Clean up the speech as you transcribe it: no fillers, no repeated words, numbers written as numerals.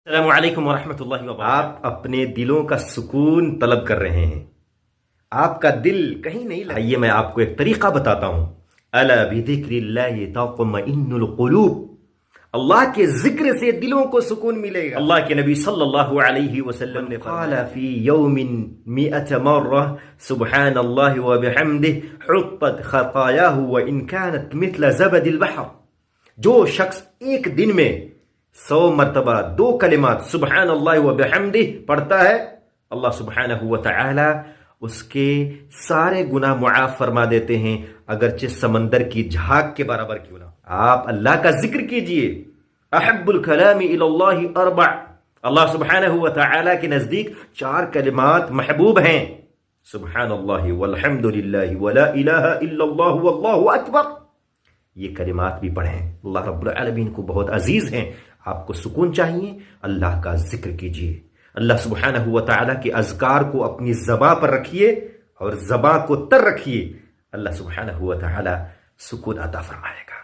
السلام علیکم ورحمۃ اللہ وبرکاتہ۔ آپ اپنے دلوں کا سکون طلب کر رہے ہیں، آپ کا دل کہیں نہیں لگا۔ آئیے میں آپ کو ایک طریقہ بتاتا ہوں۔ الا بذکر اللہ تطمئن القلوب، اللہ کے ذکر سے دلوں کو سکون ملے گا۔ اللہ کے نبی صلی اللہ علیہ وسلم نے قال فی یوم 100 مرہ سبحان اللہ وبحمدہ حطت خطایاہ وان كانت مثل زبد البحر۔ جو شخص ایک دن میں 100 مرتبہ 2 کلمات سبحان اللہ و بحمدہ پڑھتا ہے، اللہ سبحانہ و تعالی اس کے سارے گناہ معاف فرما دیتے ہیں، اگرچہ سمندر کی جھاگ کے برابر کیوں نہ۔ آپ اللہ کا ذکر کیجئے۔ احب الکلام الی اللہ 4، اللہ سبحانہ و تعالی کے نزدیک 4 کلمات محبوب ہیں، سبحان اللہ والحمد للہ ولا الہ الا اللہ واللہ اکبر۔ یہ کلمات بھی پڑھیں، اللہ رب العالمین کو بہت عزیز ہیں۔ آپ کو سکون چاہیے، اللہ کا ذکر کیجئے، اللہ سبحانہ و تعالیٰ کے اذکار کو اپنی زباں پر رکھیے اور زباں کو تر رکھیے، اللہ سبحانہ و تعالیٰ سکون عطا فرمائے گا۔